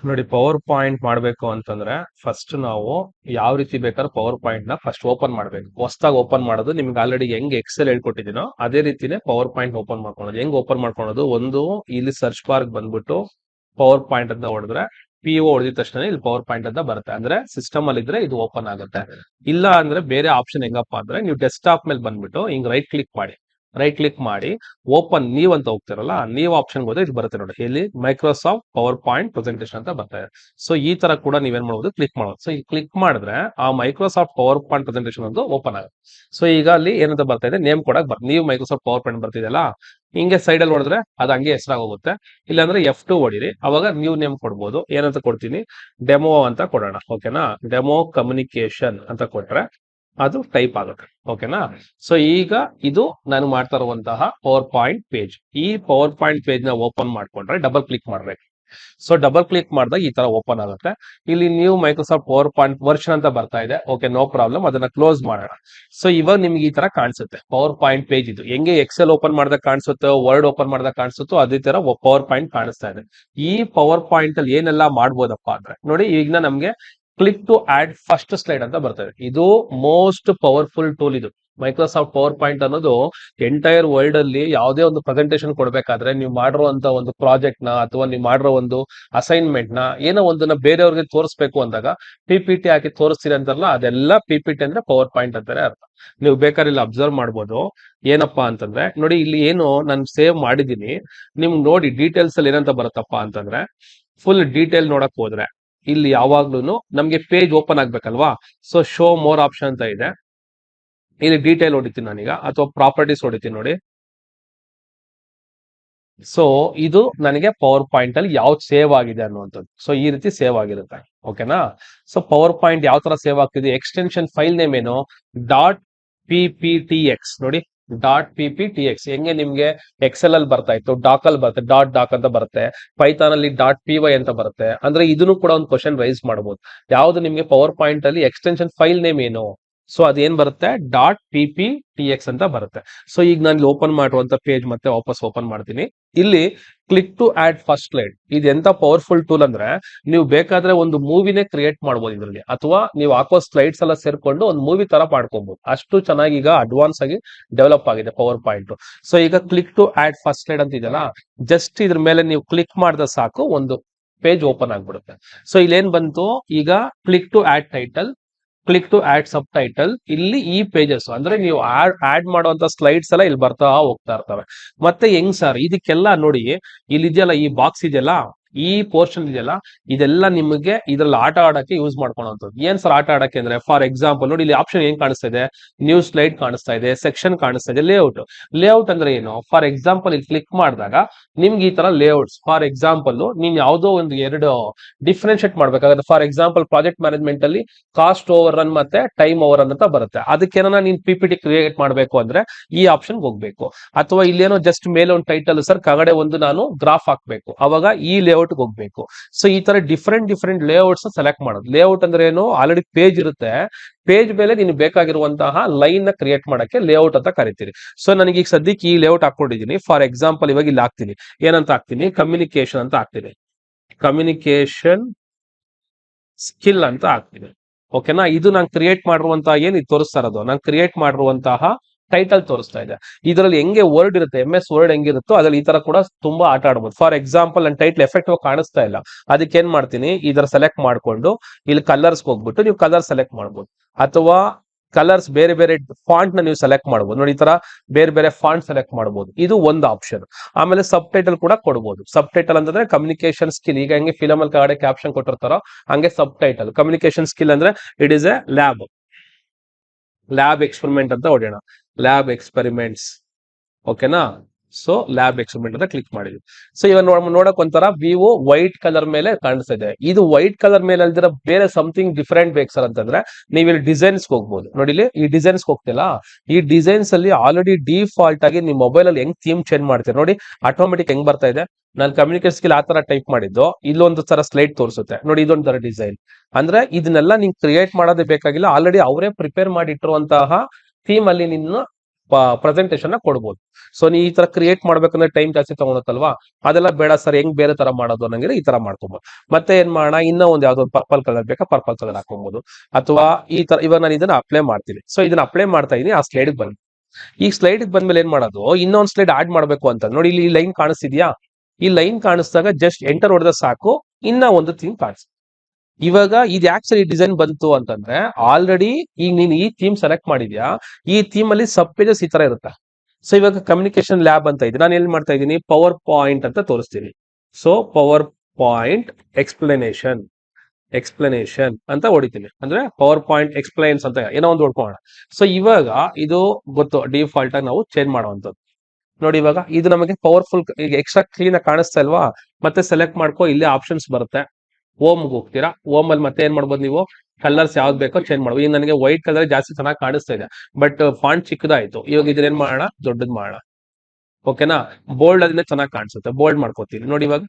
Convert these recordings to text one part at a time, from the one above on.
ನೋಡಿ, power point ಮಾಡ್ಬೇಕು ಅಂತಂದ್ರೆ ಫಸ್ಟ್ ನಾವು ಯಾವ ರೀತಿ ಬೇಕಾದ್ರೆ ಪವರ್ ಪಾಯಿಂಟ್ ನ ಫಸ್ಟ್ ಓಪನ್ ಮಾಡ್ಬೇಕು. ಹೊಸದಾಗಿ ಓಪನ್ ಮಾಡೋದು ನಿಮ್ಗೆ ಆಲ್ರೆಡಿ ಹೆಂಗ್ ಎಕ್ಸೆಲ್ ಹೇಳ್ಕೊಟ್ಟಿದ್ದೀನೋ ಅದೇ ರೀತಿನೇ ಪವರ್ ಪಾಯಿಂಟ್ ಓಪನ್ ಮಾಡ್ಕೊಳ್ಳೋದು. ಹೆಂಗ್ ಓಪನ್ ಮಾಡ್ಕೊಳ್ಳೋದು, ಒಂದು ಇಲ್ಲಿ ಸರ್ಚ್ ಬಾರ್ ಬಂದ್ಬಿಟ್ಟು ಪವರ್ ಪಾಯಿಂಟ್ ಅಂತ ಹೊಡೆದ್ರೆ PO ಹೊಡೆದಿದ ತಕ್ಷಣ ಇಲ್ಲಿ ಪವರ್ ಪಾಯಿಂಟ್ ಅಂತ ಬರುತ್ತೆ. ಅಂದ್ರೆ ಸಿಸ್ಟಮ್ ಅಲ್ಲಿ ಇದ್ರೆ ಇದು ಓಪನ್ ಆಗುತ್ತೆ. ಇಲ್ಲ ಅಂದ್ರೆ ಬೇರೆ ಆಪ್ಷನ್ ಹೆಂಗಪ್ಪ ಅಂದ್ರೆ ನೀವು ಡೆಸ್ಕ್ಟಾಪ್ ಮೇಲೆ ಬಂದ್ಬಿಟ್ಟು ಹಿಂಗ್ ರೈಟ್ ಕ್ಲಿಕ್ ಮಾಡಿ ಓಪನ್ ನೀವ್ ಅಂತ ಹೋಗ್ತಿರಲ್ಲ, ನೀವು ಆಪ್ಷನ್ ಹೋದ್ರೆ ಇದು ಬರುತ್ತೆ ನೋಡಿ, ಇಲ್ಲಿ ಮೈಕ್ರೋಸಾಫ್ಟ್ ಪವರ್ ಪಾಯಿಂಟ್ ಪ್ರೆಸೆಂಟೇಷನ್ ಅಂತ ಬರ್ತಾ ಇದೆ. ಸೊ ಈ ತರ ಕೂಡ ನೀವೇನ್ ಮಾಡಬಹುದು, ಕ್ಲಿಕ್ ಮಾಡೋದು. ಸೊ ಈ ಕ್ಲಿಕ್ ಮಾಡಿದ್ರೆ ಆ ಮೈಕ್ರೋಸಾಫ್ಟ್ ಪವರ್ ಪಾಯಿಂಟ್ ಪ್ರೆಸೆಂಟೇಷನ್ ಒಂದು ಓಪನ್ ಆಗುತ್ತೆ. ಸೊ ಈಗ ಅಲ್ಲಿ ಏನಂತ ಬರ್ತಾ ಇದೆ, ನೇಮ್ ಕೊಡಕ್ ನೀವು ಮೈಕ್ರೋಸಾಫ್ಟ್ ಪವರ್ ಪಾಯಿಂಟ್ ಬರ್ತಿದೆಯಲ್ಲ, ಹಿಂಗೆ ಸೈಡ್ ಅಲ್ಲಿ ಹೊಡೆದ್ರೆ ಅದು ಹಂಗೆ ಹೆಸರಾಗೋಗುತ್ತೆ. ಇಲ್ಲಾಂದ್ರೆ F2 ಹೊಡಿರಿ, ಅವಾಗ ನೀವು ನೇಮ್ ಕೊಡ್ಬೋದು. ಏನಂತ ಕೊಡ್ತೀನಿ, ಡೆಮೋ ಅಂತ ಕೊಡೋಣ. ಓಕೆನಾ, ಡೆಮೋ ಕಮ್ಯುನಿಕೇಶನ್ ಅಂತ ಕೊಟ್ರೆ ಅದು ಟೈಪ್ ಆಗುತ್ತೆ. ಓಕೆನಾ. ಸೊ ಈಗ ಇದು ನಾನು ಮಾಡ್ತಾ ಇರುವಂತಹ ಪವರ್ ಪಾಯಿಂಟ್ ಪೇಜ್. ಈ ಪವರ್ ಪಾಯಿಂಟ್ ಪೇಜ್ ನ ಓಪನ್ ಮಾಡ್ಕೊಂಡ್ರೆ ಡಬಲ್ ಕ್ಲಿಕ್ ಮಾಡ್ಬೇಕು. ಸೊ ಡಬಲ್ ಕ್ಲಿಕ್ ಮಾಡಿದಾಗ ಈ ತರ ಓಪನ್ ಆಗುತ್ತೆ. ಇಲ್ಲಿ new Microsoft power point version ಅಂತ ಬರ್ತಾ ಇದೆ. ಓಕೆ, ನೋ ಪ್ರಾಬ್ಲಮ್, ಅದನ್ನ ಕ್ಲೋಸ್ ಮಾಡೋಣ. ಸೊ ಇವಾಗ ನಿಮ್ಗೆ ಈ ತರ ಕಾಣಿಸುತ್ತೆ ಪವರ್ ಪಾಯಿಂಟ್ ಪೇಜ್. ಇದು ಹೆಂಗೆ ಎಕ್ಸೆಲ್ ಓಪನ್ ಮಾಡಿದಾಗ ಕಾಣಿಸುತ್ತೋ, ವರ್ಡ್ ಓಪನ್ ಮಾಡಿದಾಗ ಕಾಣಿಸುತ್ತೋ, ಅದೇ ತರ ಪವರ್ ಪಾಯಿಂಟ್ ಕಾಣಿಸ್ತಾ ಇದೆ. ಈ ಪವರ್ ಪಾಯಿಂಟ್ ಅಲ್ಲಿ ಏನೆಲ್ಲ ಮಾಡ್ಬೋದಪ್ಪ ಅಂದ್ರೆ ನೋಡಿ, ಈಗ ನಮ್ಗೆ click to add first slide ಅಂತ ಬರ್ತದೆ. ಇದು ಮೋಸ್ಟ್ ಪವರ್ಫುಲ್ ಟೂಲ್. ಇದು ಮೈಕ್ರೋಸಾಫ್ಟ್ ಪವರ್ ಪಾಯಿಂಟ್ ಅನ್ನೋದು ಎಂಟೈರ್ ವರ್ಲ್ಡ್ ಅಲ್ಲಿ ಯಾವುದೇ ಒಂದು ಪ್ರೆಸೆಂಟೇಷನ್ ಕೊಡ್ಬೇಕಾದ್ರೆ, ನೀವು ಮಾಡಿರುವಂತ ಒಂದು ಪ್ರಾಜೆಕ್ಟ್ ನ ಅಥವಾ ನೀವು ಮಾಡಿರೋ ಒಂದು ಅಸೈನ್ಮೆಂಟ್ ನ ಏನೋ ಒಂದನ್ನ ಬೇರೆಯವ್ರಿಗೆ ತೋರಿಸ್ಬೇಕು ಅಂದಾಗ PPT ಹಾಕಿ ತೋರಿಸ್ತೀರಿ ಅಂತಾರಲ್ಲ, ಅದೆಲ್ಲ PPT ಅಂದ್ರೆ ಪವರ್ ಪಾಯಿಂಟ್ ಅಂತಾನೆ ಅರ್ಥ. ನೀವು ಬೇಕಾದ್ರೆ ಇಲ್ಲಿ ಅಬ್ಸರ್ವ್ ಮಾಡ್ಬೋದು. ಏನಪ್ಪಾ ಅಂತಂದ್ರೆ ನೋಡಿ, ಇಲ್ಲಿ ಏನು ನಾನು ಸೇವ್ ಮಾಡಿದೀನಿ, ನಿಮ್ಗೆ ನೋಡಿ ಡೀಟೇಲ್ಸ್ ಅಲ್ಲಿ ಏನಂತ ಬರುತ್ತಪ್ಪ ಅಂತಂದ್ರೆ, ಫುಲ್ ಡೀಟೇಲ್ ನೋಡಕ್ ಹೋದ್ರೆ ಇಲ್ಲಿ ಯಾವಾಗ್ಲೂ ನಮ್ಗೆ ಪೇಜ್ ಓಪನ್ ಆಗ್ಬೇಕಲ್ವಾ. ಸೊ ಶೋ ಮೋರ್ ಆಪ್ಷನ್ ಅಂತ ಇದೆ, ಇಲ್ಲಿ ಡೀಟೇಲ್ ಹೊಡಿತೀನಿ ನಾನೀಗ, ಅಥವಾ ಪ್ರಾಪರ್ಟೀಸ್ ಹೊಡಿತೀನಿ ನೋಡಿ. ಸೊ ಇದು ನನಗೆ ಪವರ್ ಪಾಯಿಂಟ್ ಅಲ್ಲಿ ಯಾವ್ದು ಸೇವ್ ಆಗಿದೆ ಅನ್ನುವಂಥದ್ದು. ಸೊ ಈ ರೀತಿ ಸೇವ್ ಆಗಿರುತ್ತೆ. ಓಕೆನಾ. ಸೊ ಪವರ್ ಪಾಯಿಂಟ್ ಯಾವ ತರ ಸೇವ್ ಆಗ್ತಿದೆ, ಎಕ್ಸ್ಟೆನ್ಷನ್ ಫೈಲ್ ನೇಮ್ ಏನು, .pptx ನೋಡಿ, .pptx ಹೆಂಗೆ ನಿಮ್ಗೆ ಎಕ್ಸೆಲ್ ಅಲ್ಲಿ ಬರ್ತಾ ಇತ್ತು, ಡಾಕ್ ಅಲ್ಲಿ ಬರುತ್ತೆ, ಡಾಕ್ ಅಂತ ಬರುತ್ತೆ, ಪೈಥಾನ್ ಅಲ್ಲಿ .py ಅಂತ ಬರುತ್ತೆ. ಅಂದ್ರೆ ಇದನ್ನು ಕೂಡ ಒಂದು ಕ್ವಶನ್ ರೈಸ್ ಮಾಡಬಹುದು. ಯಾವ್ದು ನಿಮ್ಗೆ ಪವರ್ ಪಾಯಿಂಟ್ ಅಲ್ಲಿ ಎಕ್ಸ್ಟೆನ್ಷನ್ ಫೈಲ್ ನೇಮ್ ಏನು, ಸೊ ಅದೇನ್ ಬರುತ್ತೆ, .pptx ಅಂತ ಬರುತ್ತೆ. ಸೊ ಈಗ ನಾನು ಓಪನ್ ಮಾಡುವಂತ ಪೇಜ್ ಮತ್ತೆ ವಾಪಸ್ ಓಪನ್ ಮಾಡ್ತೀನಿ. ಇಲ್ಲಿ click to add first slide, ಇದು ಎಂತ ಪವರ್ಫುಲ್ ಟೂಲ್ ಅಂದ್ರೆ, ನೀವು ಬೇಕಾದ್ರೆ ಒಂದು ಮೂವಿನೇ ಕ್ರಿಯೇಟ್ ಮಾಡ್ಬೋದು ಇದರಲ್ಲಿ, ಅಥವಾ ನೀವು ಹಾಕೋ ಸ್ಲೈಡ್ಸ್ ಎಲ್ಲ ಸೇರ್ಕೊಂಡು ಒಂದು ಮೂವಿ ತರ ಮಾಡ್ಕೊಬಹುದು. ಅಷ್ಟು ಚೆನ್ನಾಗಿ ಈಗ ಅಡ್ವಾನ್ಸ್ ಆಗಿ ಡೆವಲಪ್ ಆಗಿದೆ ಪವರ್ ಪಾಯಿಂಟ್. ಸೊ ಈಗ click to add first slide ಅಂತ ಇದೆಯಲ್ಲ, ಜಸ್ಟ್ ಇದ್ರ ಮೇಲೆ ನೀವು ಕ್ಲಿಕ್ ಮಾಡಿದ್ರೆ ಸಾಕು, ಒಂದು ಪೇಜ್ ಓಪನ್ ಆಗ್ಬಿಡುತ್ತೆ. ಸೊ ಇಲ್ಲೇನ್ ಬಂತು, ಈಗ click to add title, click to add subtitle, ಇಲ್ಲಿ ಈ ಪೇಜಸ್ ಅಂದ್ರೆ ನೀವು ಆಡ್ ಮಾಡುವಂತ ಸ್ಲೈಡ್ಸ್ ಎಲ್ಲ ಇಲ್ಲಿ ಬರ್ತಾ ಹೋಗ್ತಾ ಇರ್ತವೆ. ಮತ್ತೆ ಹೆಂಗ್ ಸರ್ ಇದಕ್ಕೆಲ್ಲ ನೋಡಿ, ಇಲ್ಲಿ ಇದೆಯಲ್ಲ ಈ ಬಾಕ್ಸ್ ಇದೆಯಲ್ಲ, ಈ ಪೋರ್ಷನ್ ಇದೆಯಲ್ಲ, ಇದೆಲ್ಲ ನಿಮಗೆ ಇದ್ರಲ್ಲಿ ಆಟ ಆಡಕ್ಕೆ ಯೂಸ್ ಮಾಡ್ಕೊಳ್ಳೋಂಥದ್ದು. ಏನ್ ಸರ್ ಆಟ ಆಡಕ್ಕೆ ಅಂದ್ರೆ, ಫಾರ್ ಎಕ್ಸಾಂಪಲ್ ನೋಡಿ, ಇಲ್ಲಿ ಆಪ್ಷನ್ ಏನ್ ಕಾಣಿಸ್ತಾ ಇದೆ, ನ್ಯೂ ಸ್ಲೈಡ್ ಕಾಣಿಸ್ತಾ ಇದೆ, ಸೆಕ್ಷನ್ ಕಾಣಿಸ್ತಾ ಇದೆ, ಲೇಔಟ್ ಅಂದ್ರೆ ಏನು, ಫಾರ್ ಎಕ್ಸಾಂಪಲ್ ಇಲ್ಲಿ ಕ್ಲಿಕ್ ಮಾಡಿದಾಗ ನಿಮ್ಗೆ ಈ ತರ ಲೇಔಟ್ಸ್, ಫಾರ್ ಎಕ್ಸಾಂಪಲ್ ನೀನ್ ಯಾವ್ದೋ ಒಂದು ಎರಡು ಡಿಫ್ರೆನ್ಶಿಯೇಟ್ ಮಾಡ್ಬೇಕಾದ್ರೆ, ಫಾರ್ ಎಕ್ಸಾಂಪಲ್ ಪ್ರಾಜೆಕ್ಟ್ ಮ್ಯಾನೇಜ್ಮೆಂಟ್ ಅಲ್ಲಿ ಕಾಸ್ಟ್ ಓವರ್ ರನ್ ಮತ್ತೆ ಟೈಮ್ ಓವರ್ ರನ್ ಅಂತ ಬರುತ್ತೆ. ಅದಕ್ಕೇನ ನೀನ್ PPT ಕ್ರಿಯೇಟ್ ಮಾಡ್ಬೇಕು ಅಂದ್ರೆ ಈ ಆಪ್ಷನ್ ಹೋಗ್ಬೇಕು. ಅಥವಾ ಇಲ್ಲೇನೋ ಜಸ್ಟ್ ಮೇಲೆ ಒಂದು ಟೈಟಲ್ ಸರ್, ಕಗಡೆ ಒಂದು ನಾನು ಗ್ರಾಫ್ ಹಾಕ್ಬೇಕು, ಅವಾಗ ಈ ಲೇಔಟ್ ಹೋಗ್ಬೇಕು. ಸೊ ಈ ತರ ಡಿಫ್ರೆಂಟ್ ಲೇಔಟ್ಸ್ ಸೆಲೆಕ್ಟ್ ಮಾಡೋದು. ಲೇಔಟ್ ಅಂದ್ರೆ ಏನು, ಆಲ್ರೆಡಿ ಪೇಜ್ ಇರುತ್ತೆ, ಪೇಜ್ ಮೇಲೆ ನೀನು ಬೇಕಾಗಿರುವಂತಹ ಲೈನ್ ನ ಕ್ರಿಯೇಟ್ ಮಾಡಕ್ಕೆ ಲೇಔಟ್ ಅಂತ ಕರಿತೀರಿ. ಸೊ ನನಗೆ ಈಗ ಸದ್ಯಕ್ಕೆ ಈ ಲೇಔಟ್ ಹಾಕೊಂಡಿದ್ದೀನಿ. ಫಾರ್ ಎಕ್ಸಾಂಪಲ್ ಇವಾಗ ಇಲ್ಲಿ ಹಾಕ್ತೀನಿ, ಏನಂತ ಹಾಕ್ತೀನಿ, ಕಮ್ಯುನಿಕೇಶನ್ ಅಂತ ಹಾಕ್ತೀನಿ, ಕಮ್ಯುನಿಕೇಶನ್ ಸ್ಕಿಲ್ ಅಂತ ಹಾಕ್ತೀನಿ. ಓಕೆನಾ. ಇದು ನಾನು ಕ್ರಿಯೇಟ್ ಮಾಡಿರುವಂತಹ ಏನ್ ಇದು ತೋರಿಸ್ತಾ ಇರೋದು, ನಾನು ಕ್ರಿಯೇಟ್ ಮಾಡಿರುವಂತಹ ಟೈಟಲ್ ತೋರಿಸ್ತಾ ಇದೆ. ಇದರಲ್ಲಿ ಹೆಂಗೆ ವರ್ಡ್ ಇರುತ್ತೆ, MS ವರ್ಡ್ ಹೆಂಗಿರುತ್ತೋ ಅದ್ರಲ್ಲಿ ಈ ತರ ಕೂಡ ತುಂಬಾ ಆಟ ಆಡಬಹುದು. ಫಾರ್ ಎಕ್ಸಾಂಪಲ್ ನನ್ನ ಟೈಟಲ್ ಎಫೆಕ್ಟ್ ಕಾಣಿಸ್ತಾ ಇಲ್ಲ, ಅದಕ್ಕೆ ಏನ್ ಮಾಡ್ತೀನಿ, ಇದರ ಸೆಲೆಕ್ಟ್ ಮಾಡ್ಕೊಂಡು ಇಲ್ಲಿ ಕಲರ್ಸ್ ಹೋಗ್ಬಿಟ್ಟು ನೀವು ಕಲರ್ ಸೆಲೆಕ್ಟ್ ಮಾಡ್ಬೋದು, ಅಥವಾ ಕಲರ್ಸ್ ಬೇರೆ ಬೇರೆ ಫಾಂಟ್ ನ ನೀವು ಸೆಲೆಕ್ಟ್ ಮಾಡಬಹುದು. ನೋಡಿ, ಈ ತರ ಬೇರೆ ಬೇರೆ ಫಾಂಟ್ ಸೆಲೆಕ್ಟ್ ಮಾಡಬಹುದು, ಇದು ಒಂದು ಆಪ್ಷನ್. ಆಮೇಲೆ ಸಬ್ ಟೈಟಲ್ ಕೂಡ ಕೊಡಬಹುದು. ಸಬ್ ಟೈಟಲ್ ಅಂತಂದ್ರೆ ಕಮ್ಯುನಿಕೇಶನ್ ಸ್ಕಿಲ್, ಈಗ ಹೆಂಗೆ ಫಿಲಮ್ ಅಲ್ಲಿ ಕಡೆ ಕ್ಯಾಪ್ಷನ್ ಕೊಟ್ಟಿರ್ತಾರೋ ಹಂಗೆ ಸಬ್ ಟೈಟಲ್. ಕಮ್ಯುನಿಕೇಶನ್ ಸ್ಕಿಲ್ ಅಂದ್ರೆ it is A lab experiment ಅಂತ ಹೊಡೆಯೋಣ, ಲ್ಯಾಬ್ ಎಕ್ಸ್ಪೆರಿಮೆಂಟ್ಸ್. ಓಕೆನಾ. ಸೊ ಲ್ಯಾಬ್ ಎಕ್ಸ್ಪೆರಿಮೆಂಟ್ ಅಂತ ಕ್ಲಿಕ್ ಮಾಡಿದ್ವಿ. ಸೊ ಇವಾಗ ನೋಡಕ್ ಒಂಥರ ವಿವೋ ವೈಟ್ ಕಲರ್ ಮೇಲೆ ಕಾಣಿಸ್ತಾ ಇದೆ. ಇದು ವೈಟ್ ಕಲರ್ ಮೇಲೆ ಅಲ್ದಿರ ಬೇರೆ ಸಮಥಿಂಗ್ ಡಿಫರೆಂಟ್ ಬೇಕು ಸರ್ ಅಂತಂದ್ರೆ ನೀವು ಇಲ್ಲಿ ಡಿಸೈನ್ಸ್ ಹೋಗ್ಬೋದು. ನೋಡಿ, ಇಲ್ಲಿ ಈ ಡಿಸೈನ್ಸ್ ಹೋಗ್ತಿಲ್ಲ, ಈ ಡಿಸೈನ್ಸ್ ಅಲ್ಲಿ ಆಲ್ರೆಡಿ ಡಿಫಾಲ್ಟ್ ಆಗಿ ನಿಮ್ಮ ಮೊಬೈಲ್ ಅಲ್ಲಿ ಹೆಂಗ್ ಥೀಮ್ ಚೇಂಜ್ ಮಾಡ್ತೀರಿ ನೋಡಿ, ಆಟೋಮೆಟಿಕ್ ಹೆಂಗ್ ಬರ್ತಾ ಇದೆ. ನಾನು ಕಮ್ಯುನಿಕೇಶನ್ ಸ್ಕಿಲ್ ಆ ತರ ಟೈಪ್ ಮಾಡಿದ್ದು, ಇಲ್ಲೊಂದು ತರ ಸ್ಲೈಡ್ ತೋರಿಸುತ್ತೆ ನೋಡಿ, ಇದೊಂದು ತರ ಡಿಸೈನ್. ಅಂದ್ರೆ ಇದನ್ನೆಲ್ಲ ನಿಂಗೆ ಕ್ರಿಯೇಟ್ ಮಾಡೋದೇ ಬೇಕಾಗಿಲ್ಲ, ಆಲ್ರೆಡಿ ಅವರೇ ಪ್ರಿಪೇರ್ ಮಾಡಿ ಇಟ್ಟಿರುವಂತಹ ಥೀಮ್ ಅಲ್ಲಿ ನಿನ್ನ ಪ್ರೆಸೆಂಟೇಷನ್ ಕೊಡ್ಬೋದು. ಸೊ ನೀವು ಈ ತರ ಕ್ರಿಯೇಟ್ ಮಾಡ್ಬೇಕಂದ್ರೆ ಟೈಮ್ ಜಾಸ್ತಿ ತಗೊಳತ್ತಲ್ವಾ, ಅದೆಲ್ಲ ಬೇಡ ಸರ್, ಹೆಂಗ್ ಬೇರೆ ತರ ಮಾಡೋದು ಅನ್ನಂಗಿದ್ರೆ ಈ ತರ ಮಾಡ್ಕೊಬೋದು. ಮತ್ತೆ ಏನ್ ಮಾಡೋಣ, ಇನ್ನೂ ಒಂದ್ ಯಾವ್ದೋ ಪರ್ಪಲ್ ಕಲರ್ ಬೇಕಾ, ಪರ್ಪಲ್ ಕಲರ್ ಹಾಕೊಬಹುದು. ಅಥವಾ ಈ ತರ ಇವಾಗ ನಾನು ಇದನ್ನ ಅಪ್ಲೈ ಮಾಡ್ತೀನಿ. ಸೊ ಇದನ್ನ ಅಪ್ಲೈ ಮಾಡ್ತಾ ಇದೀನಿ, ಆ ಸ್ಲೈಡ್ ಬಂದು ಈ ಸ್ಲೈಡ್ ಬಂದ್ಮೇಲೆ ಏನ್ ಮಾಡೋದು, ಇನ್ನೊಂದ್ ಸ್ಲೈಡ್ ಆಡ್ ಮಾಡ್ಬೇಕು ಅಂತ ನೋಡಿ. ಇಲ್ಲಿ ಲೈನ್ ಕಾಣಿಸ್ತಿದ್ಯಾ, ಈ ಲೈನ್ ಕಾಣಿಸಿದಾಗ ಜಸ್ಟ್ ಎಂಟರ್ ಹೊಡೆದ ಸಾಕು, ಇನ್ನ ಒಂದು ಥೀಮ್ ಕಾಣಿಸ್. ಇವಾಗ ಇದು ಯಾಕೆ ಸರಿ ಡಿಸೈನ್ ಬಂತು ಅಂತಂದ್ರೆ, ಆಲ್ರೆಡಿ ಈಗ ನೀನ್ ಈ ಥೀಮ್ ಸೆಲೆಕ್ಟ್ ಮಾಡಿದ್ಯಾ, ಈ ಥೀಮ್ ಅಲ್ಲಿ ಸಬ್ ಪೇಜಸ್ ಈ ತರ ಇರುತ್ತೆ. ಸೊ ಇವಾಗ ಕಮ್ಯುನಿಕೇಶನ್ ಲ್ಯಾಬ್ ಅಂತ ಇದೆ, ನಾನು ಏನ್ ಮಾಡ್ತಾ ಇದ್ದೀನಿ, ಪವರ್ ಪಾಯಿಂಟ್ ಅಂತ ತೋರಿಸ್ತೀನಿ. ಸೊ ಪವರ್ ಪಾಯಿಂಟ್ ಎಕ್ಸ್ಪ್ಲನೇಷನ್ ಅಂತ ಹೊಡಿತೀನಿ, ಅಂದ್ರೆ ಪವರ್ ಪಾಯಿಂಟ್ ಎಕ್ಸ್ಪ್ಲೈನ್ಸ್ ಅಂತ ಏನೋ ಒಂದು ಹೊಡ್ಕೋಣ. ಸೊ ಇವಾಗ ಇದು ಗೊತ್ತು, ಡಿಫಾಲ್ಟ್ ಆಗಿ ನಾವು ಚೇಂಜ್ ಮಾಡುವಂತದ್ದು. ನೋಡಿ ಇವಾಗ ಇದು ನಮಗೆ ಪವರ್ಫುಲ್, ಈಗ ಎಕ್ಸ್ಟ್ರಾ ಕ್ಲೀನ್ ಆಗಿ ಕಾಣಿಸ್ತಾ ಇಲ್ವಾ. ಮತ್ತೆ ಸೆಲೆಕ್ಟ್ ಮಾಡ್ಕೋ, ಇಲ್ಲಿ ಆಪ್ಷನ್ಸ್ ಬರುತ್ತೆ, ಓಮ್ಗೆ ಹೋಗ್ತೀರಾ. ಓಮ್ ಅಲ್ಲಿ ಮತ್ತೆ ಏನ್ ಮಾಡ್ಬೋದು ನೀವು, ಕಲರ್ಸ್ ಯಾವ್ದು ಬೇಕೋ ಚೇಂಜ್ ಮಾಡ್ಬೋದು. ಈಗ ನನಗೆ ವೈಟ್ ಕಲರ್ ಜಾಸ್ತಿ ಚೆನ್ನಾಗಿ ಕಾಣಿಸ್ತಾ ಇದೆ, ಬಟ್ ಫಾಂಟ್ ಚಿಕ್ಕದಾಯ್ತು. ಇವಾಗ ಇದ್ರೇನ್ ಮಾಡೋಣ, ದೊಡ್ಡದ್ ಮಾಡೋಣ. ಓಕೆನಾ, ಬೋಲ್ಡ್ ಅದನ್ನ ಚೆನ್ನಾಗಿ ಕಾಣಿಸುತ್ತೆ, ಬೋಲ್ಡ್ ಮಾಡ್ಕೋತೀವಿ. ನೋಡಿ ಇವಾಗ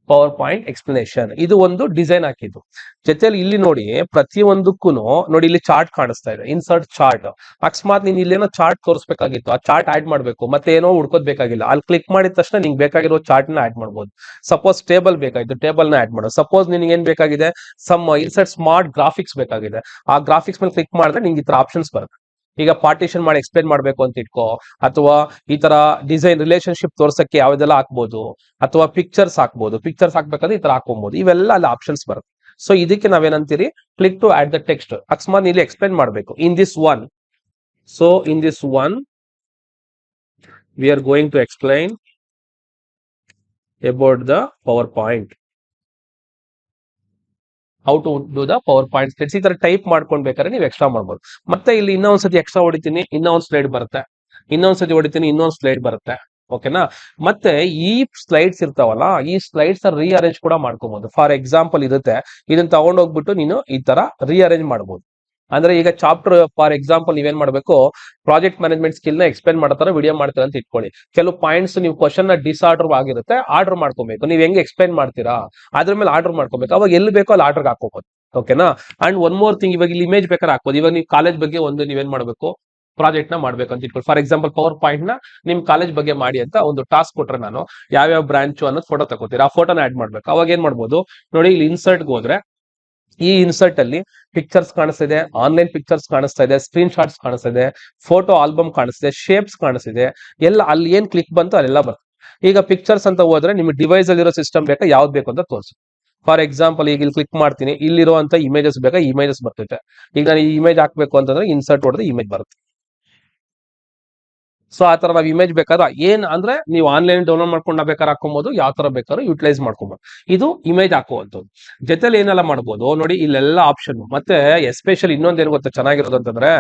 ಪವರ್ ಪಾಯಿಂಟ್ ಎಕ್ಸ್ಪ್ಲನೇಷನ್, ಇದು ಒಂದು ಡಿಸೈನ್ ಹಾಕಿದ್ದು. ಜೊತೆಲಿ ಇಲ್ಲಿ ನೋಡಿ, ಪ್ರತಿಯೊಂದಕ್ಕೂ ನೋಡಿ ಇಲ್ಲಿ ಚಾರ್ಟ್ ಕಾಣಿಸ್ತಾ ಇದೆ, ಇನ್ಸರ್ಟ್ ಚಾರ್ಟ್. ಅಕಸ್ಮಾತ್ ನೀನ್ ಇಲ್ಲೇನೋ ಚಾರ್ಟ್ ತೋರಿಸಬೇಕಾಗಿತ್ತು, ಆ ಚಾರ್ಟ್ ಆಡ್ ಮಾಡ್ಬೇಕು, ಮತ್ತೆ ಏನೋ ಹುಡ್ಕೋದ್ ಬೇಕಾಗಿಲ್ಲ. ಅಲ್ಲಿ ಕ್ಲಿಕ್ ಮಾಡಿದ ತಕ್ಷಣ ನಿಂಗೆ ಬೇಕಾಗಿರೋ ಚಾರ್ಟ್ ನ ಆಡ್ ಮಾಡ್ಬೋದು. ಸಪೋಸ್ ಟೇಬಲ್ ಬೇಕಾಯ್ತು, ಟೇಬಲ್ ನ ಆಡ್ ಮಾಡೋದು. ಸಪೋಸ್ ನಿನ್ಗೆ ಏನ್ ಬೇಕಾಗಿದೆ, ಇನ್ಸರ್ಟ್ ಸ್ಮಾರ್ಟ್ ಗ್ರಾಫಿಕ್ಸ್ ಬೇಕಾಗಿದೆ, ಆ ಗ್ರಾಫಿಕ್ಸ್ ಮೇಲೆ ಕ್ಲಿಕ್ ಮಾಡಿದ್ರೆ ನಿಂಗೆ ಈ ತರ ಆಪ್ಷನ್ಸ್ ಬರುತ್ತೆ. ಈಗ ಪಾರ್ಟಿಷನ್ ಮಾಡಿ ಎಕ್ಸ್ಪ್ಲೇನ್ ಮಾಡ್ಬೇಕು ಅಂತ ಇಟ್ಕೋ, ಅಥವಾ ಈ ತರ ಡಿಸೈನ್ ರಿಲೇಶನ್ಶಿಪ್ ತೋರ್ಸಕ್ಕೆ ಯಾವ್ದೆಲ್ಲ ಹಾಕ್ಬೋದು, ಅಥವಾ ಪಿಕ್ಚರ್ಸ್ ಹಾಕ್ಬೋದು. ಪಿಕ್ಚರ್ಸ್ ಹಾಕ್ಬೇಕಾದ್ರೆ ಈ ತರ ಹಾಕೊಬಹುದು, ಇವೆಲ್ಲ ಅಲ್ಲಿ ಆಪ್ಷನ್ಸ್ ಬರುತ್ತೆ. ಸೊ ಇದಕ್ಕೆ ನಾವೇನಂತೀರಿ, click to add the text. ಅಕಸ್ಮಾತ್ ಇಲ್ಲಿ ಎಕ್ಸ್ಪ್ಲೇನ್ ಮಾಡಬೇಕು in this one. So in this one we are going to explain about the PowerPoint, how to do the PowerPoint slides. ಈ ತರ type ಮಾಡ್ಕೊಂಡ್ ಬೇಕಾದ್ರೆ ನೀವು ಎಕ್ಸ್ಟ್ರಾ ಮಾಡ್ಬೋದು. ಮತ್ತೆ ಇಲ್ಲಿ ಇನ್ನೊಂದ್ಸತಿ ಎಕ್ಸ್ಟ್ರಾ ಹೊಡಿತೀನಿ, ಇನ್ನೊಂದ್ ಸ್ಲೈಡ್ ಬರುತ್ತೆ. ಇನ್ನೊಂದ್ಸತಿ ಹೊಡಿತೀನಿ, ಇನ್ನೊಂದ್ ಸ್ಲೈಡ್ ಬರುತ್ತೆ. ಓಕೆನಾ, ಮತ್ತೆ ಈ ಸ್ಲೈಡ್ಸ್ ಇರ್ತಾವಲ್ಲ, ಈ ಸ್ಲೈಡ್ಸ್ ರೀಅರೇಂಜ್ ಕೂಡ ಮಾಡ್ಕೋಬಹುದು. ಫಾರ್ ಎಕ್ಸಾಂಪಲ್ ಇರುತ್ತೆ, ಇದನ್ನ ತಗೊಂಡೋಗ್ಬಿಟ್ಟು ನೀನು ಈ ತರ ರೀಅರೇಂಜ್ ಮಾಡ್ಬೋದು. ಅಂದ್ರೆ ಈಗ ಚಾಪ್ಟರ್ ಫಾರ್ ಎಕ್ಸಾಂಪಲ್ ನೀವೇನ್ ಮಾಡ್ಬೇಕು, ಪ್ರಾಜೆಕ್ಟ್ ಮ್ಯಾನೇಜ್ಮೆಂಟ್ ಸ್ಕಿಲ್ ನ ಎಕ್ಸ್ಪ್ಲೇನ್ ಮಾಡ್ತಾರೆ, ವಿಡಿಯೋ ಮಾಡ್ತಾರೆ ಅಂತ ಇಟ್ಕೊಳ್ಳಿ. ಕೆಲವು ಪಾಯಿಂಟ್ಸ್ ನೀವು ಕ್ವಶನ್ ನ ಡಿಸಾರ್ಡರ್ ಆಗಿರುತ್ತೆ, ಆರ್ಡರ್ ಮಾಡ್ಕೋಬೇಕು. ನೀವ್ ಹೆಂಗ್ ಎಕ್ಸ್ಪ್ಲೇನ್ ಮಾಡ್ತೀರಾ ಅದ್ರ ಮೇಲೆ ಆರ್ಡರ್ ಮಾಡ್ಕೋಬೇಕು. ಅವಾಗ ಎಲ್ಲಿ ಬೇಕೋ ಅಲ್ಲಿ ಆರ್ಡರ್ ಹಾಕೋಬಹುದು. ಓಕೆನಾ, ಅಂಡ್ ಒನ್ ಮೋರ್ ಥಿಂಗ್, ಇವಾಗ ಇಲ್ಲಿ ಇಮೇಜ್ ಬೇಕಾದ್ರೆ ಹಾಕೋದು. ಇವಾಗ ನೀವು ಕಾಲೇಜ್ ಬಗ್ಗೆ ಒಂದು ನೀವೇನ್ ಮಾಡ್ಬೇಕು, ಪ್ರಾಜೆಕ್ಟ್ ನ ಮಾಡ್ಬೇಕು ಅಂತ ಇಟ್ಕೊಳ್ಳಿ. ಫಾರ್ ಎಕ್ಸಾಂಪಲ್ ಪವರ್ ಪಾಯಿಂಟ್ ನ ನಿಮ್ ಕಾಲೇಜ್ ಬಗ್ಗೆ ಮಾಡಿ ಅಂತ ಒಂದು ಟಾಸ್ಕ್ ಕೊಟ್ರೆ, ನಾನು ಯಾವ್ಯಾವ ಬ್ರಾಂಚ್ ಅನ್ನೋದು ಫೋಟೋ ತಗೋತೀರಾ, ಆ ಫೋಟೋನ ಆಡ್ ಮಾಡ್ಬೇಕು. ಅವಾಗ ಏನ್ ಮಾಡ್ಬೋದು ನೋಡಿ, ಇಲ್ಲಿ ಇನ್ಸರ್ಟ್ ಹೋದ್ರೆ ಈ ಇನ್ಸರ್ಟ್ ಅಲ್ಲಿ ಪಿಕ್ಚರ್ಸ್ ಕಾಣಿಸ್ತಿದೆ, ಆನ್ಲೈನ್ ಪಿಕ್ಚರ್ಸ್ ಕಾಣಿಸ್ತಾ ಇದೆ, ಸ್ಕ್ರೀನ್ ಶಾಟ್ಸ್ ಕಾಣಿಸ್ತಾ ಇದೆ, ಫೋಟೋ ಆಲ್ಬಮ್ ಕಾಣಿಸ್ತಿದೆ, ಶೇಪ್ಸ್ ಕಾಣಿಸ್ತಿದೆ, ಎಲ್ಲ ಅಲ್ಲಿ ಏನ್ ಕ್ಲಿಕ್ ಬಂತು ಅಲ್ಲೆಲ್ಲ ಬರುತ್ತೆ. ಈಗ ಪಿಕ್ಚರ್ಸ್ ಅಂತ ಹೋದ್ರೆ ನಿಮ್ಗೆ ಡಿವೈಸ್ ಅಲ್ಲಿರೋ ಸಿಸ್ಟಮ್ ಬೇಕಾ, ಯಾವ್ದು ಬೇಕು ಅಂತ ತೋರಿಸು. ಫಾರ್ ಎಕ್ಸಾಂಪಲ್ ಈಗ ಇಲ್ಲಿ ಕ್ಲಿಕ್ ಮಾಡ್ತೀನಿ, ಇಲ್ಲಿರುವಂತ ಇಮೇಜಸ್ ಬೇಕಾ, ಇಮೇಜಸ್ ಬರ್ತೈತೆ. ಈಗ ನಾನು ಈ ಇಮೇಜ್ ಹಾಕ್ಬೇಕು ಅಂತಂದ್ರೆ ಇನ್ಸರ್ಟ್ ಹೊಡೆದ್ರೆ ಇಮೇಜ್ ಬರುತ್ತೆ. ಸೊ ಆ ತರ ನಾವು ಇಮೇಜ್ ಬೇಕಾದ್ರೆ ಏನ್ ಅಂದ್ರೆ ನೀವು ಆನ್ಲೈನ್ ಡೌನ್ಲೋಡ್ ಮಾಡ್ಕೊಂಡು ಬೇಕಾದ್ರೆ ಹಾಕೊಬಹುದು, ಯಾವ ತರ ಬೇಕಾದ್ರೂ ಯುಟಿಲೈಸ್ ಮಾಡ್ಕೊಬಹುದು. ಇದು ಇಮೇಜ್ ಹಾಕುವಂಥದ್ದು. ಜೊತೆಲಿ ಏನೆಲ್ಲ ಮಾಡ್ಬೋದು ನೋಡಿ, ಇಲ್ಲೆಲ್ಲ ಆಪ್ಷನ್. ಮತ್ತೆ ಎಸ್ಪೆಷಲಿ ಇನ್ನೊಂದ್ ಏನ್ ಗೊತ್ತಾ ಚೆನ್ನಾಗಿರೋದು ಅಂತಂದ್ರೆ,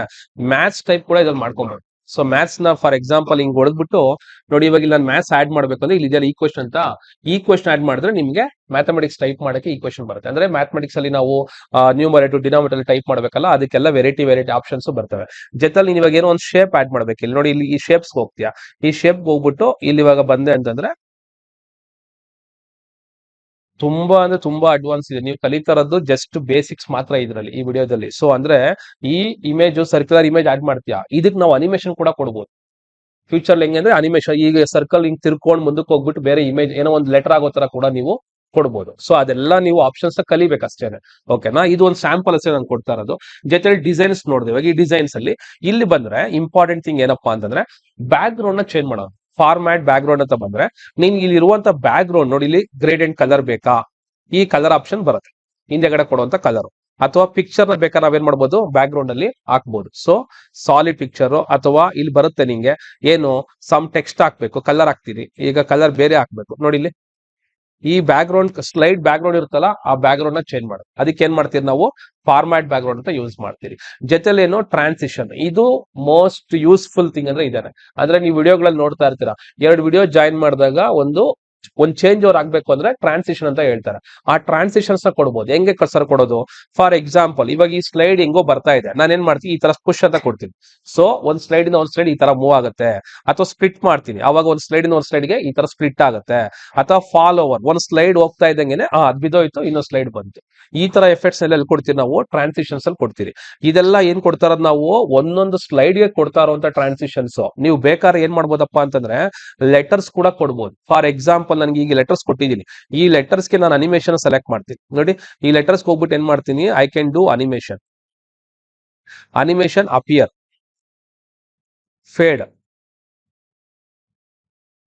ಮ್ಯಾಥ್ಸ್ ಟೈಪ್ ಕೂಡ ಇದ್ರಲ್ಲಿ ಮಾಡ್ಕೊಬಹುದು. ಸೊ ಮ್ಯಾಥ್ಸ್ ನ ಫಾರ್ ಎಕ್ಸಾಂಪಲ್ ಹಿಂಗ್ ಹೊಡೆದ್ಬಿಟ್ಟು ನೋಡಿ, ಇವಾಗ ಇಲ್ಲಿ ನಾನು ಮ್ಯಾಥ್ಸ್ ಆಡ್ ಮಾಡ್ಬೇಕಂದ್ರೆ ಇಲ್ಲಿ ಇದೆಯಲ್ಲ ಈಕ್ವೇಶನ್ ಅಂತ, ಈಕ್ವೇಶನ್ ಆಡ್ ಮಾಡಿದ್ರೆ ನಿಮ್ಗೆ ಮ್ಯಾಥಮೆಟಿಕ್ಸ್ ಟೈಪ್ ಮಾಡಕ್ಕೆ ಈಕ್ವೇಶನ್ ಬರುತ್ತೆ. ಅಂದ್ರೆ ಮ್ಯಾಥಮೆಟಿಕ್ಸ್ ಅಲ್ಲಿ ನಾವು ನ್ಯೂಮರೇಟರ್ ಡಿನಾಮಿನೇಟರ್ ಟೈಪ್ ಮಾಡ್ಬೇಕಲ್ಲ, ಅದಕ್ಕೆಲ್ಲ ವೆರೈಟಿ ಆಪ್ಷನ್ಸ್ ಬರ್ತವೆ. ಜೊತೆಲಿ ನೀನ್ ಇವಾಗ ಏನೋ ಒಂದು ಶೇಪ್ ಆಡ್ ಮಾಡ್ಬೇಕು. ಇಲ್ಲಿ ನೋಡಿ, ಇಲ್ಲಿ ಈ ಶೇಪ್ಸ್ ಹೋಗ್ತೀಯಾ, ಈ ಶೇಪ್ ಹೋಗ್ಬಿಟ್ಟು ಇಲ್ಲಿ ಇವಾಗ ಬಂದೆ ಅಂತಂದ್ರೆ ತುಂಬಾ ಅಂದ್ರೆ ತುಂಬಾ ಅಡ್ವಾನ್ಸ್ ಇದೆ. ನೀವು ಕಲಿತಾರದ್ದು ಜಸ್ಟ್ ಬೇಸಿಕ್ಸ್ ಮಾತ್ರ ಇದ್ರಲ್ಲಿ, ಈ ವಿಡಿಯೋದಲ್ಲಿ. ಸೊ ಅಂದ್ರೆ ಈ ಇಮೇಜ್ ಸರ್ಕ್ಯುಲರ್ ಇಮೇಜ್ ಆಡ್ ಮಾಡ್ತೀಯಾ, ಇದಕ್ಕೆ ನಾವು ಅನಿಮೇಷನ್ ಕೂಡ ಕೊಡ್ಬೋದು. ಫ್ಯೂಚರ್ ಹೆಂಗೆ ಅಂದ್ರೆ ಅನಿಮೇಷನ್, ಈಗ ಸರ್ಕಲ್ ಹಿಂಗ್ ತಿರ್ಕೊಂಡು ಮುಂದಕ್ಕೆ ಹೋಗ್ಬಿಟ್ಟು ಬೇರೆ ಇಮೇಜ್ ಏನೋ ಒಂದು ಲೆಟರ್ ಆಗೋ ತರ ಕೂಡ ನೀವು ಕೊಡ್ಬೋದು. ಸೊ ಅದೆಲ್ಲ ನೀವು ಆಪ್ಷನ್ಸ್ ಕಲಿಬೇಕಷ್ಟೇನೆ. ಓಕೆನಾ, ಇದು ಒಂದು ಸ್ಯಾಂಪಲ್ ಅಷ್ಟೇ ನಾನು ಕೊಡ್ತಾ ಇರೋದು. ಜೊತೆಲಿ ಡಿಸೈನ್ಸ್ ನೋಡಿದೆ. ಇವಾಗ ಈ ಡಿಸೈನ್ಸ್ ಅಲ್ಲಿ ಇಲ್ಲಿ ಬಂದ್ರೆ ಇಂಪಾರ್ಟೆಂಟ್ ಥಿಂಗ್ ಏನಪ್ಪಾ ಅಂತಂದ್ರೆ, ಬ್ಯಾಕ್ ಗ್ರೌಂಡ್ ನ ಚೇಂಜ್ ಮಾಡೋದು. ಫಾರ್ಮ್ಯಾಟ್ ಬ್ಯಾಕ್ ಗ್ರೌಂಡ್ ಅಂತ ಬಂದ್ರೆ, ನಿಮ್ಗೆ ಇಲ್ಲಿ ಇರುವಂತ ಬ್ಯಾಕ್ ಗ್ರೌಂಡ್ ನೋಡಿ, ಇಲ್ಲಿ ಗ್ರೇಡೆಂಟ್ ಕಲರ್ ಬೇಕಾ, ಈ ಕಲರ್ ಆಪ್ಷನ್ ಬರುತ್ತೆ, ಹಿಂದೆಗಡೆ ಕೊಡುವಂತ ಕಲರ್. ಅಥವಾ ಪಿಕ್ಚರ್ ನ ಬೇಕಾದ್ರೆ ನಾವೇನ್ ಮಾಡ್ಬೋದು, ಬ್ಯಾಕ್ ಗ್ರೌಂಡ್ ಅಲ್ಲಿ ಹಾಕ್ಬೋದು. ಸೊ ಸಾಲಿಡ್ ಪಿಕ್ಚರ್, ಅಥವಾ ಇಲ್ಲಿ ಬರುತ್ತೆ ನಿಂಗೆ ಏನು ಸಮ್ ಟೆಕ್ಸ್ಟ್ ಹಾಕ್ಬೇಕು, ಕಲರ್ ಹಾಕ್ತೀರಿ. ಈಗ ಕಲರ್ ಬೇರೆ ಹಾಕ್ಬೇಕು ನೋಡಿ, ಇಲ್ಲಿ ಈ back ground slide back ground ಇರುತ್ತಲ್ಲ, ಆ ಬ್ಯಾಕ್ ಗ್ರೌಂಡ್ ನ ಚೇಂಜ್ ಮಾಡೋದು. ಅದಕ್ಕೆ ಏನ್ ಮಾಡ್ತೀರಿ ನಾವು, ಫಾರ್ಮ್ಯಾಟ್ ಬ್ಯಾಕ್ ಗ್ರೌಂಡ್ ಅಂತ ಯೂಸ್ ಮಾಡ್ತೀರಿ. ಜೊತೆಲಿ ಏನು ಟ್ರಾನ್ಸಿಷನ್, ಇದು ಮೋಸ್ಟ್ ಯೂಸ್ಫುಲ್ ಥಿಂಗ್ ಅಂದ್ರೆ ಇದಾನೆ. ಅಂದ್ರೆ ನೀವು ವಿಡಿಯೋಗಳಲ್ಲಿ ನೋಡ್ತಾ ಇರ್ತೀರಾ, 2 ವಿಡಿಯೋ ಜಾಯಿನ್ ಮಾಡಿದಾಗ ಒಂದು ಒಂದ್ ಚೇಂಜ್ ಓವರ್ ಆಗ್ಬೇಕು ಅಂದ್ರೆ ಟ್ರಾನ್ಸಿಷನ್ ಅಂತ ಹೇಳ್ತಾರೆ. ಆ ಟ್ರಾನ್ಸಿಷನ್ಸ್ ನ ಕೊಡ್ಬೋದು. ಹೆಂಗೆ ಸರ್ ಕೊಡೋದು? ಫಾರ್ ಎಕ್ಸಾಂಪಲ್, ಇವಾಗ ಈ ಸ್ಲೈಡ್ ಹೆಂಗೋ ಬರ್ತಾ ಇದೆ, ನಾನು ಏನ್ ಮಾಡ್ತೀನಿ, ಈ ತರ ಪುಷ್ ಅಂತ ಕೊಡ್ತೀನಿ. ಸೊ ಒಂದ್ ಸ್ಲೈಡ್ ಇಂದ ಒಂದ್ ಸ್ಲೈಡ್ ಈ ತರ ಮೂವ್ ಆಗುತ್ತೆ. ಅಥವಾ ಸ್ಪ್ಲಿಟ್ ಮಾಡ್ತೀನಿ, ಅವಾಗ ಒಂದ್ ಸ್ಲೈಡ್ ಇಂದ ಒಂದ್ ಸ್ಲೈಡ್ ಗೆ ಈ ತರ ಸ್ಪ್ಲಿಟ್ ಆಗುತ್ತೆ. ಅಥವಾ ಫಾಲ್ ಓವರ್, ಒಂದ್ ಸ್ಲೈಡ್ ಹೋಗ್ತಾ ಇದ್ದಂಗೆನೆ ಅದ್ ಬಿದ್ದೋಯ್ತು, ಇನ್ನೊಂದ್ ಸ್ಲೈಡ್ ಬಂತು. ಈ ತರ ಎಫೆಕ್ಟ್ಸ್ ಎಲ್ಲ ಎಲ್ಲಿ ಕೊಡ್ತೀವಿ ನಾವು? ಟ್ರಾನ್ಸಿಷನ್ಸ್ ಅಲ್ಲಿ ಕೊಡ್ತೀವಿ. ಇದೆಲ್ಲ ಏನ್ ಕೊಡ್ತಾರದ್ ನಾವು ಒಂದೊಂದು ಸ್ಲೈಡ್ ಗೆ ಕೊಡ್ತಾ ಇರುವಂತ ಟ್ರಾನ್ಸಿಷನ್ಸ್. ನೀವು ಬೇಕಾದ್ರೆ ಏನ್ ಮಾಡ್ಬೋದಪ್ಪ ಅಂತಂದ್ರೆ ಲೆಟರ್ಸ್ ಕೂಡ ಕೊಡ್ಬೋದು. ಫಾರ್ ಎಕ್ಸಾಂಪಲ್, ನನಗೆ ಈಗ ಲೆಟರ್ಸ್ ಕೊಟ್ಟಿದ್ದೀನಿ, ಈ ಲೆಟರ್ಸ್ ಗೆ ನಾನು ಅನಿಮೇಷನ್ ಸೆಲೆಕ್ಟ್ ಮಾಡ್ತೀನಿ. ನೋಡಿ, ಈ ಲೆಟರ್ಸ್ ಹೋಗ್ಬಿಟ್ಟು ಏನ್ ಮಾಡ್ತೀನಿ, I can do animation, animation appear, fade.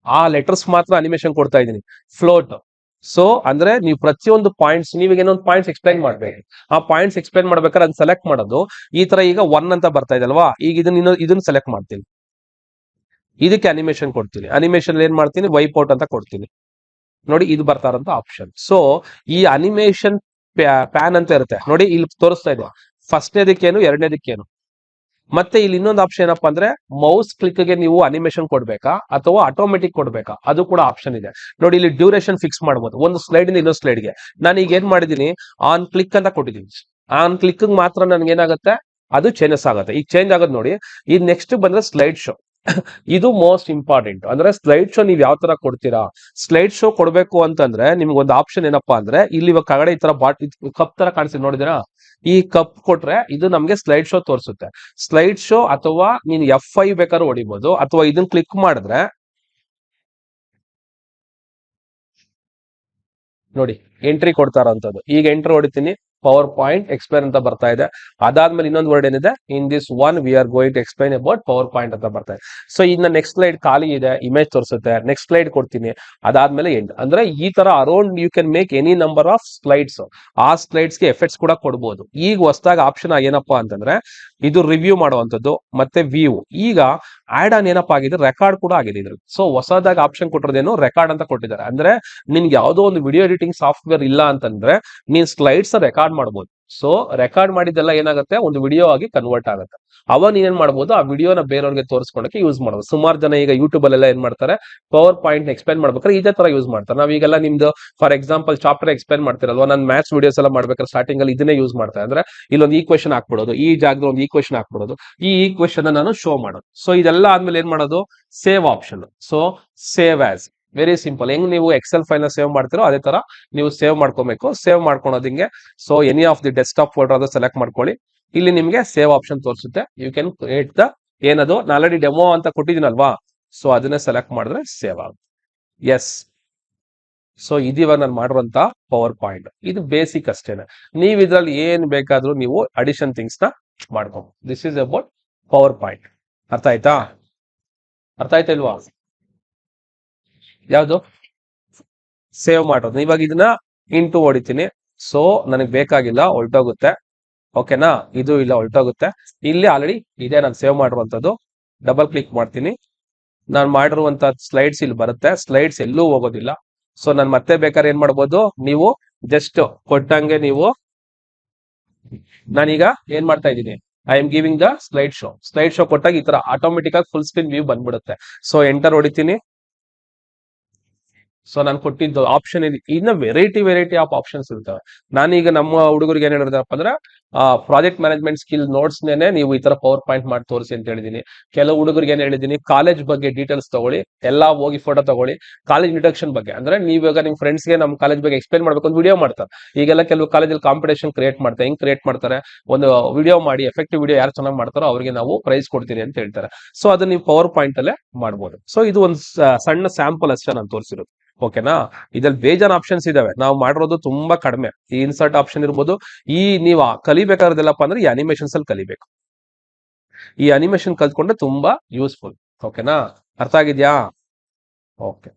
ಆ ಲೆಟರ್ಸ್ ಮಾತ್ರ ಅನಿಮೇಷನ್ ಕೊಡ್ತಾ ಇದ್ದೀನಿ. ಫ್ಲೋಟ್. ಸೊ ಅಂದ್ರೆ ನೀವು ಪ್ರತಿಯೊಂದು ಪಾಯಿಂಟ್ಸ್, ನೀವೀಗ ಏನೊಂದು ಪಾಯಿಂಟ್ಸ್ ಎಕ್ಸ್ಪ್ಲೈನ್ ಮಾಡ್ಬೇಕು, ಆ ಪಾಯಿಂಟ್ಸ್ ಎಕ್ಸ್ಪ್ಲೈನ್ ಮಾಡ್ಬೇಕಾದ್ರೆ ಅದನ್ನ ಸೆಲೆಕ್ಟ್ ಮಾಡೋದು. ಈ ತರ ಈಗ 1 ಅಂತ ಬರ್ತಾ ಇದೆ ಅಲ್ವಾ, ಈಗ ಇದನ್ನ ಸೆಲೆಕ್ಟ್ ಮಾಡ್ತೀನಿ, ಇದಕ್ಕೆ ಅನಿಮೇಷನ್ ಕೊಡ್ತೀನಿ. ಅನಿಮೇಷನ್ ಏನ್ ಮಾಡ್ತೀನಿ, ವೈಪ್ ಔಟ್ ಅಂತ ಕೊಡ್ತೀನಿ. ನೋಡಿ, ಇದು ಬರ್ತಾ ಇರೋಂತ ಆಪ್ಷನ್. ಸೊ ಈ ಅನಿಮೇಷನ್ ಪ್ಯಾನ್ ಅಂತ ಇರುತ್ತೆ ನೋಡಿ, ಇಲ್ಲಿ ತೋರಿಸ್ತಾ ಇದೆ ಫಸ್ಟ್ನೇದಕ್ಕೇನು, ಎರಡನೇದಕ್ಕೇನು. ಮತ್ತೆ ಇಲ್ಲಿ ಇನ್ನೊಂದು ಆಪ್ಷನ್ ಏನಪ್ಪಾ ಅಂದ್ರೆ, ಮೌಸ್ ಕ್ಲಿಕ್ ಗೆ ನೀವು ಅನಿಮೇಷನ್ ಕೊಡ್ಬೇಕಾ ಅಥವಾ ಆಟೋಮೆಟಿಕ್ ಕೊಡ್ಬೇಕಾ, ಅದು ಕೂಡ ಆಪ್ಷನ್ ಇದೆ. ನೋಡಿ, ಇಲ್ಲಿ ಡ್ಯೂರೇಷನ್ ಫಿಕ್ಸ್ ಮಾಡಬಹುದು, ಒಂದು ಸ್ಲೈಡ್ ಇಂದ ಇನ್ನೊಂದು ಸ್ಲೈಡ್ ಗೆ. ನಾನು ಈಗ ಏನ್ ಮಾಡಿದೀನಿ, ಆನ್ ಕ್ಲಿಕ್ ಅಂತ ಕೊಟ್ಟಿದ್ದೀನಿ. ಆನ್ ಕ್ಲಿಕ್ ಮಾತ್ರ ನನ್ಗೆ ಏನಾಗುತ್ತೆ, ಅದು ಚೇಂಜಸ್ ಆಗುತ್ತೆ. ಈಗ ಚೇಂಜ್ ಆಗೋದು ನೋಡಿ. ಈಗ ನೆಕ್ಸ್ಟ್ ಬಂದ್ರೆ ಸ್ಲೈಡ್ ಶೋ. ಇದು ಮೋಸ್ಟ್ ಇಂಪಾರ್ಟೆಂಟ್. ಅಂದ್ರೆ ಸ್ಲೈಡ್ ಶೋ ನೀವು ಯಾವ ತರ ಕೊಡ್ತೀರಾ? ಸ್ಲೈಡ್ ಶೋ ಕೊಡ್ಬೇಕು ಅಂತಂದ್ರೆ ನಿಮ್ಗೆ ಒಂದು ಆಪ್ಷನ್ ಏನಪ್ಪಾ ಅಂದ್ರೆ, ಇಲ್ಲಿ ಇವಾಗ ಕಗಡೆ ಈ ತರ ಕಪ್ ತರ ಕಾಣಿಸ್ತಿದೆ ನೋಡಿದಿರಾ, ಈ ಕಪ್ ಕೊಟ್ರೆ ಇದು ನಮ್ಗೆ ಸ್ಲೈಡ್ ಶೋ ತೋರಿಸುತ್ತೆ. ಸ್ಲೈಡ್ ಶೋ ಅಥವಾ ನೀನು F5 ಬೇಕಾದ್ರೂ ಹೊಡಿಬಹುದು, ಅಥವಾ ಇದನ್ನ ಕ್ಲಿಕ್ ಮಾಡಿದ್ರೆ ನೋಡಿ ಎಂಟ್ರಿ ಕೊಡ್ತಾ ಇರೋಂಥದ್ದು. ಈಗ ಎಂಟ್ರಿ ಹೊಡಿತೀನಿ, ಪವರ್ ಪಾಯಿಂಟ್ ಎಕ್ಸ್ಪ್ಲೈನ್ ಅಂತ ಬರ್ತಾ ಇದೆ. ಅದಾದ್ಮೇಲೆ ಇನ್ನೊಂದು ವರ್ಡ್ ಏನಿದೆ, in this one we are going to explain about PowerPoint ಅಂತ ಬರ್ತಾ ಇದೆ. ಸೊ ಇನ್ನ ನೆಕ್ಸ್ಟ್ ಸ್ಲೈಡ್ ಖಾಲಿ ಇದೆ, ಇಮೇಜ್ ತೋರಿಸುತ್ತೆ, ನೆಕ್ಸ್ಟ್ ಸ್ಲೈಡ್ ಕೊಡ್ತೀನಿ, ಅದಾದ್ಮೇಲೆ ಎಂಡ್. ಅಂದ್ರೆ ಈ ತರ around you can make any number of slides. ಆ ಸ್ಲೈಡ್ಸ್ ಗೆ ಎಫೆಕ್ಟ್ಸ್ ಕೂಡ ಕೊಡಬಹುದು. ಈಗ ಹೊಸದಾಗ ಆಪ್ಷನ್ ಏನಪ್ಪಾ ಅಂತಂದ್ರೆ, ಇದು ರಿವ್ಯೂ ಮಾಡುವಂತದ್ದು ಮತ್ತೆ ವ್ಯೂ. ಈಗ ಆಡ್ ಆನ್ ಏನಪ್ಪಾ ಆಗಿದೆ, ರೆಕಾರ್ಡ್ ಕೂಡ ಆಗಿದೆ ಇದ್ರಲ್ಲಿ. ಸೊ ಹೊಸದಾಗ ಆಪ್ಷನ್ ಕೊಟ್ಟಿರೋದೇನು, ರೆಕಾರ್ಡ್ ಅಂತ ಕೊಟ್ಟಿದ್ದಾರೆ. ಅಂದ್ರೆ ನಿನ್ಗೆ ಯಾವ್ದೋ ಒಂದು ವಿಡಿಯೋ ಎಡಿಟಿಂಗ್ ಸಾಫ್ಟ್ವೇರ್ ಇಲ್ಲ ಅಂತಂದ್ರೆ ನೀನ್ ಸ್ಲೈಡ್ಸ್ ರೆಕಾರ್ಡ್ ಮಾಡ್ಬೋದು. ಸೊ ರೆಕಾರ್ಡ್ ಮಾಡಿದ್ದೆಲ್ಲ ಏನಾಗುತ್ತೆ, ಒಂದು ವಿಡಿಯೋ ಆಗಿ ಕನ್ವರ್ಟ್ ಆಗುತ್ತೆ. ಅವಾಗ ನೀನ್ ಮಾಡ್ಬೋದು, ಆ ವಿಡಿಯೋನ ಬೇರೆಯವ್ರಿಗೆ ತೋರಿಸ್ಕೊಳಕ್ಕೆ ಯೂಸ್ ಮಾಡ್ಬೋದು. ಸುಮಾರು ಜನ ಈಗ ಯೂಟ್ಯೂಬ್ ಅಲ್ಲೆಲ್ಲ ಏನ್ ಮಾಡ್ತಾರೆ, ಪವರ್ ಪಾಯಿಂಟ್ ಎಕ್ಸ್ಪ್ಲೈನ್ ಮಾಡ್ಬೇಕಾದ್ರೆ ಇದೇ ತರ ಯೂಸ್ ಮಾಡ್ತಾರೆ. ನಾವೀಗೆಲ್ಲ ನಿಮ್ದು ಫಾರ್ ಎಕ್ಸಾಂಪಲ್ ಚಾಪ್ಟರ್ ಎಕ್ಸ್ಪ್ಲೈನ್ ಮಾಡ್ತಿರಲ್ವಾ, ನಾನು ಮ್ಯಾಥ್ಸ್ ವಿಡಿಯೋಸ್ ಎಲ್ಲ ಮಾಡ್ಬೇಕಾದ್ರೆ ಸ್ಟಾರ್ಟಿಂಗ್ ಅಲ್ಲಿ ಇದನ್ನೇ ಯೂಸ್ ಮಾಡ್ತಾರೆ. ಅಂದ್ರೆ ಇಲ್ಲೊಂದು ಈಕ್ವೇಶನ್ ಹಾಕ್ಬಿಡೋದು, ಈ ಜಾಗದಲ್ಲಿ ಒಂದು ಈಕ್ವೇಶನ್ ಹಾಕ್ಬಿಡೋದು, ಈ ಈಕ್ವೇಶನ್ ನಾನು ಶೋ ಮಾಡೋದು. ಸೊ ಇದೆಲ್ಲ ಆದ್ಮೇಲೆ ಏನ್ ಮಾಡೋದು, save option. So save as, very simple. ಹೆಂಗ್ ನೀವು ಎಕ್ಸೆಲ್ ಫೈಲ್ ನ ಸೇವ್ ಮಾಡ್ತಿರೋ ಅದೇ ತರ ನೀವು ಸೇವ್ ಮಾಡ್ಕೋಬೇಕು. ಸೇವ್ ಮಾಡ್ಕೊಳೋದು ಹಿಂಗೆ. So any of the desktop folder ಅದು ಸೆಲೆಕ್ಟ್ ಮಾಡ್ಕೊಳ್ಳಿ. ಇಲ್ಲಿ ನಿಮ್ಗೆ ಸೇವ್ ಆಪ್ಷನ್ ತೋರಿಸುತ್ತೆ. ಯು ಕ್ಯಾನ್ ಕ್ರಿಯೇಟ್ ದ ಏನದು, ನಾನು ಆಲ್ರೆಡಿ ಡೆಮೋ ಅಂತ ಕೊಟ್ಟಿದ್ದೀನಲ್ವಾ, ಸೊ ಅದನ್ನೇ ಸೆಲೆಕ್ಟ್ ಮಾಡಿದ್ರೆ ಸೇವ್ ಆಗುತ್ತೆ. ಎಸ್. ಸೊ ಇದಿವಾಗ ನಾನು ಮಾಡಿರುವಂತ ಪವರ್ ಪಾಯಿಂಟ್. ಇದು ಬೇಸಿಕ್ ಅಷ್ಟೇನೆ. ನೀವು ಇದ್ರಲ್ಲಿ ಏನ್ ಬೇಕಾದ್ರೂ ನೀವು ಅಡಿಷನ್ ಥಿಂಗ್ಸ್ ನ ಮಾಡ್ಕೋಬಹುದು. This is about power point. ಅರ್ಥ ಆಯ್ತಾ? ಅರ್ಥ ಆಯ್ತಾ ಇಲ್ವಾ? ಯಾವುದು ಸೇವ್ ಮಾಡೋದು. ಇವಾಗ ಇದನ್ನ ಇಂಟು ಹೊಡಿತೀನಿ. ಸೊ ನನಗೆ ಬೇಕಾಗಿಲ್ಲ, ಹೊರಟೋಗುತ್ತೆ. ಓಕೆನಾ? ಇದು ಇಲ್ಲ, ಹೊರಟೋಗುತ್ತೆ. ಇಲ್ಲಿ ಆಲ್ರೆಡಿ ಇದೆ ನಾನು ಸೇವ್ ಮಾಡಿರುವಂತದ್ದು. ಡಬಲ್ ಕ್ಲಿಕ್ ಮಾಡ್ತೀನಿ, ನಾನು ಮಾಡಿರುವಂತ ಸ್ಲೈಡ್ಸ್ ಇಲ್ಲಿ ಬರುತ್ತೆ. ಸ್ಲೈಡ್ಸ್ ಎಲ್ಲೂ ಹೋಗೋದಿಲ್ಲ. ಸೊ ನಾನು ಮತ್ತೆ ಬೇಕಾದ್ರೆ ಏನ್ ಮಾಡ್ಬೋದು, ನೀವು ಜಸ್ಟ್ ಕೊಟ್ಟಂಗೆ ನೀವು, ನಾನೀಗ ಏನ್ ಮಾಡ್ತಾ ಇದ್ದೀನಿ, I am giving the slide show. Slide show ಕೊಟ್ಟಾಗ ಈ ತರ ಆಟೋಮೆಟಿಕ್ ಆಗಿ ಫುಲ್ ಸ್ಕ್ರೀನ್ ವ್ಯೂ ಬಂದ್ಬಿಡುತ್ತೆ. ಸೊ ಎಂಟರ್ ಹೊಡಿತೀನಿ. ಸೊ ನಾನು ಕೊಟ್ಟಿದ್ದು ಆಪ್ಷನ್ ಇನ್ನ ವೆರೈಟಿ ಆಫ್ ಆಪ್ಷನ್ಸ್ ಇರ್ತವೆ. ನಾನೀಗ ನಮ್ಮ ಹುಡುಗರಿಗೆ ಏನ್ ಹೇಳಿದ್ರಪ್ಪ ಅಂದ್ರೆ, ಪ್ರಾಜೆಕ್ಟ್ ಮ್ಯಾನೇಜ್ಮೆಂಟ್ ಸ್ಕಿಲ್ ನೋಟ್ಸ್ ನೇನೆ ನೀವು ಈ ತರ ಪವರ್ ಪಾಯಿಂಟ್ ಮಾಡಿ ತೋರಿಸಿ ಅಂತ ಹೇಳಿದೀನಿ. ಕೆಲವು ಹುಡುಗರಿಗೆ ಏನ್ ಹೇಳಿದೀನಿ, ಕಾಲೇಜ್ ಬಗ್ಗೆ ಡೀಟೇಲ್ಸ್ ತಗೊಳ್ಳಿ, ಎಲ್ಲಾ ಹೋಗಿ ಫೋಟೋ ತಗೊಳ್ಳಿ. ಕಾಲೇಜ್ ಇಂಟ್ರಡಕ್ಷನ್ ಬಗ್ಗೆ ಅಂದ್ರೆ ನೀವಾಗ ನಿಮ್ ಫ್ರೆಂಡ್ಸ್ ಗೆ ನಮ್ಮ ಕಾಲೇಜ್ ಬಗ್ಗೆ ಎಕ್ಸ್ಪ್ಲೈನ್ ಮಾಡ್ಬೇಕು, ಒಂದು ವಿಡಿಯೋ ಮಾಡ್ತಾರೆ. ಈಗೆಲ್ಲ ಕೆಲವು ಕಾಲೇಜಲ್ಲಿ ಕಾಂಪಿಟೇಷನ್ ಕ್ರಿಯೇಟ್ ಮಾಡ್ತಾರೆ. ಹೆಂಗ್ ಕ್ರಿಯೇಟ್ ಮಾಡ್ತಾರೆ, ಒಂದು ವಿಡಿಯೋ ಮಾಡಿ, ಎಫೆಕ್ಟಿವ್ ವಿಡಿಯೋ ಯಾರು ಚೆನ್ನಾಗಿ ಮಾಡ್ತಾರೋ ಅವರಿಗೆ ನಾವು ಪ್ರೈಸ್ ಕೊಡ್ತೀವಿ ಅಂತ ಹೇಳ್ತಾರೆ. ಸೊ ಅದನ್ನ ನೀವು ಪವರ್ ಪಾಯಿಂಟ್ ಅಲ್ಲೇ ಮಾಡ್ಬೋದು. ಸೊ ಇದು ಒಂದು ಸಣ್ಣ ಸ್ಯಾಂಪಲ್ ಅಷ್ಟೇ ನಾನು ತೋರಿಸಿರೋದು. ಓಕೆನಾ? ಇದ್ರಲ್ಲಿ ಬೇಜಾನ್ ಆಪ್ಷನ್ಸ್ ಇದಾವೆ, ನಾವು ಮಾಡಿರೋದು ತುಂಬಾ ಕಡಿಮೆ. ಈ ಇನ್ಸರ್ಟ್ ಆಪ್ಷನ್ ಇರ್ಬೋದು. ಈ ನೀವು ಕಲಿಬೇಕಾದ್ರೆಲ್ಲಪ್ಪ ಅಂದ್ರೆ ಈ ಅನಿಮೇಷನ್ಸ್ ಅಲ್ಲಿ ಕಲಿಬೇಕು. ಈ ಅನಿಮೇಷನ್ ಕಲ್ತ್ಕೊಂಡ್ರೆ ತುಂಬಾ ಯೂಸ್ಫುಲ್. ಓಕೆನಾ? ಅರ್ಥ ಆಗಿದ್ಯಾ? ಓಕೆ.